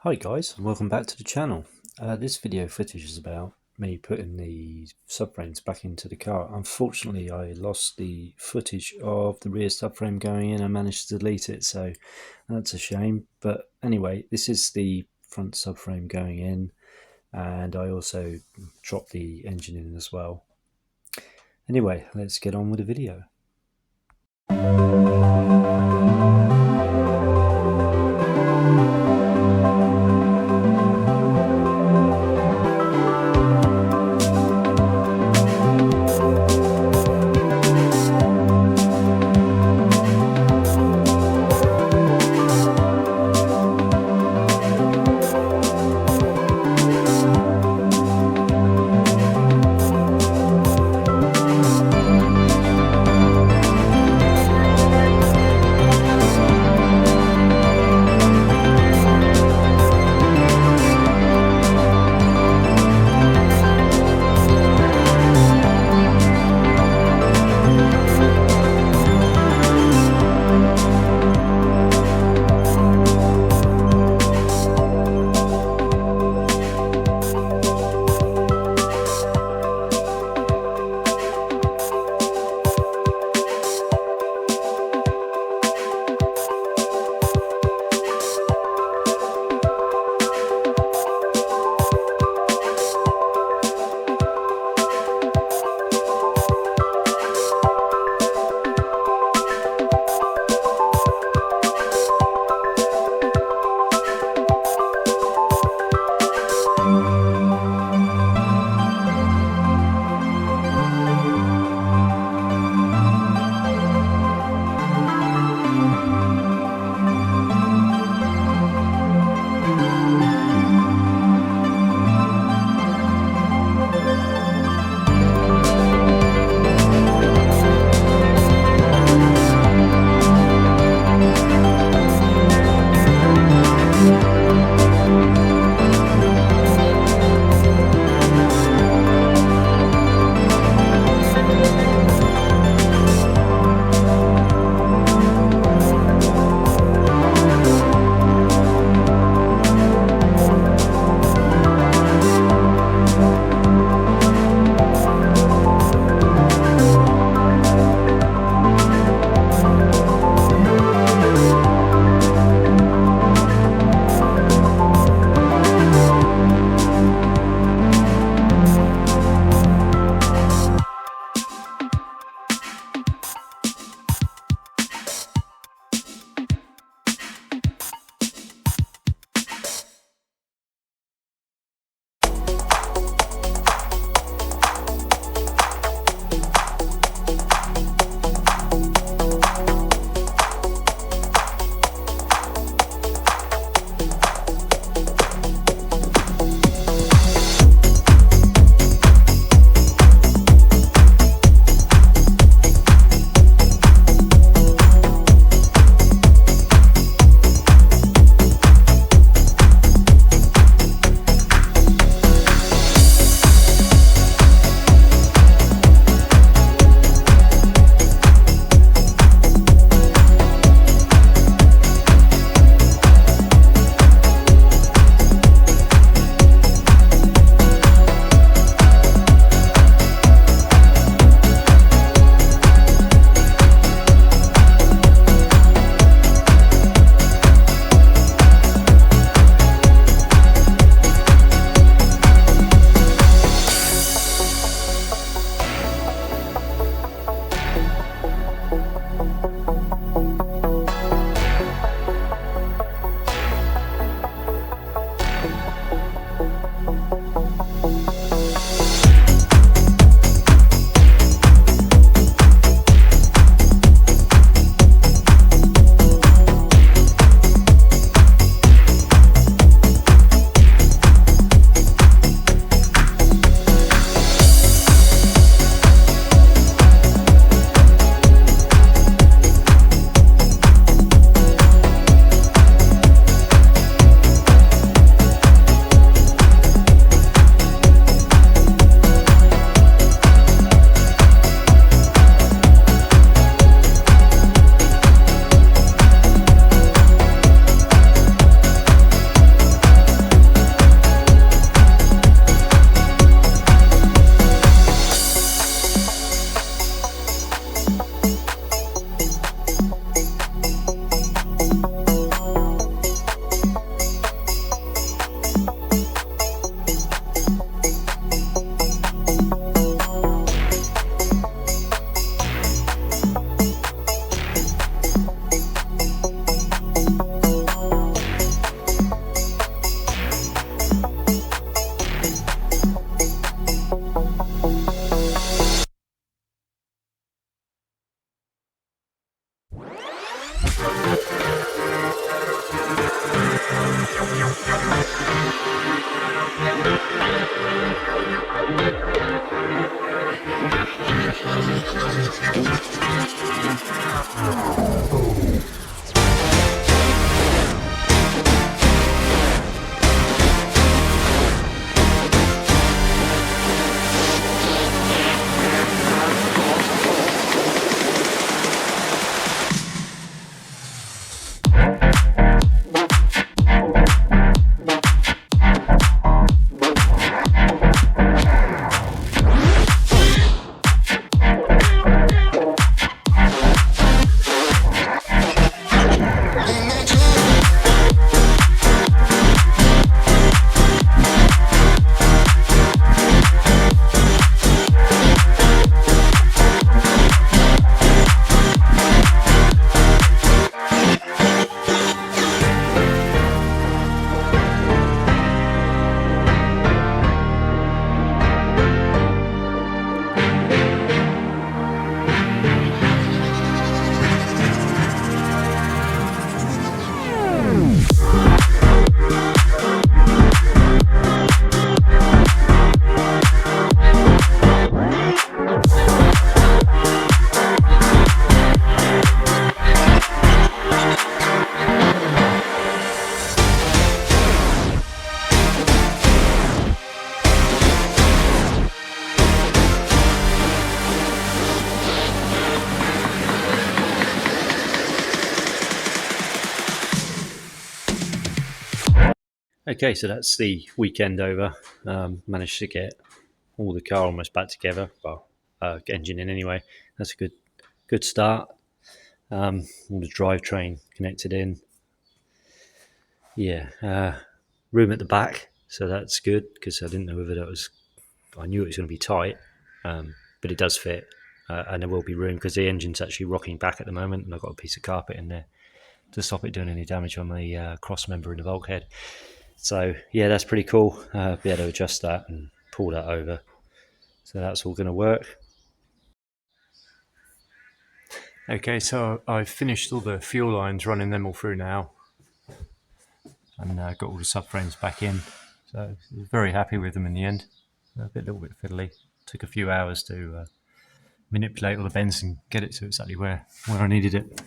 Hi guys, and welcome back to the channel. This video footage is about me putting the subframes back into the car. Unfortunately, I lost the footage of the rear subframe going in. I managed to delete it, so that's a shame. But anyway, this is the front subframe going in, and I also dropped the engine in as well. Anyway, let's get on with the video. Okay, so that's the weekend over. Managed to get all the car almost back together. Well, engine in anyway. That's a good start. All the drivetrain connected in. Yeah, room at the back, so that's good because I didn't know whether that was. I knew it was going to be tight, but it does fit, and there will be room because the engine's actually rocking back at the moment, and I've got a piece of carpet in there to stop it doing any damage on the cross member in the bulkhead. So yeah, that's pretty cool. Be able to adjust that and pull that over. So that's all going to work. Okay, so I've finished all the fuel lines, running them all through now, and got all the subframes back in. So very happy with them in the end. A little bit fiddly. Took a few hours to manipulate all the bends and get it to exactly where I needed it.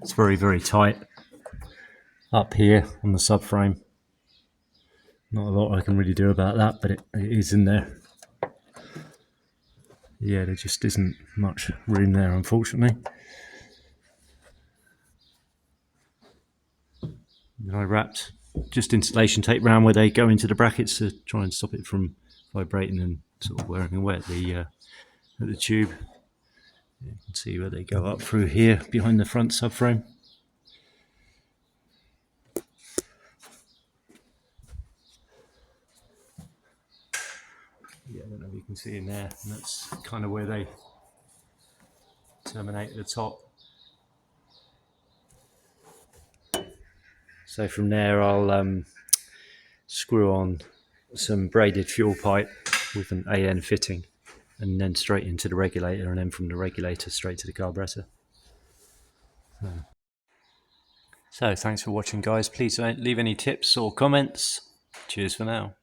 It's very tight up here on the subframe. Not a lot I can really do about that, but it is in there. Yeah, there just isn't much room there, unfortunately. And I wrapped just insulation tape around where they go into the brackets to try and stop it from vibrating and sort of wearing away at the tube. You can see where they go up through here behind the front subframe. Yeah, I don't know if you can see in there, and that's kind of where they terminate at the top. So from there I'll screw on some braided fuel pipe with an AN fitting, and then straight into the regulator, and then from the regulator straight to the carburetor. So thanks for watching, guys. Please don't leave any tips or comments. Cheers for now.